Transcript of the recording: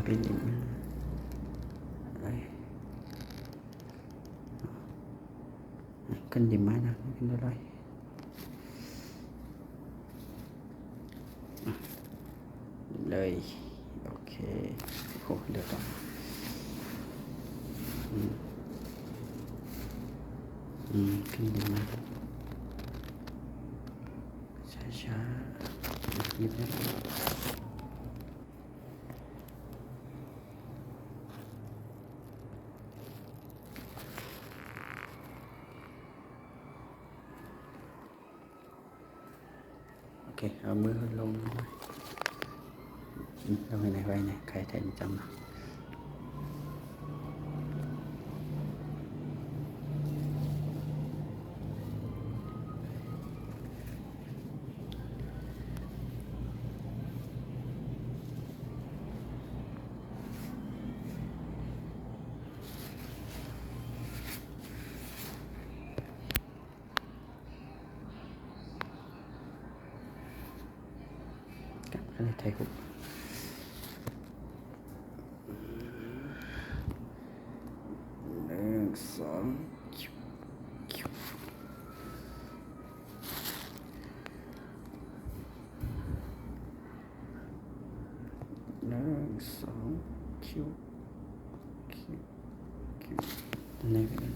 เป็นอีกkan di mana mungkin duluเลยโอเคโอ้เดี๋ยวก่อนขึ้นดีมากช้าๆนิดนึงโอเคเอามือลงเราไปไหนไว้ไหนใครแทนจำนะอะไรไทยคุก1 2คิวนี่เป็น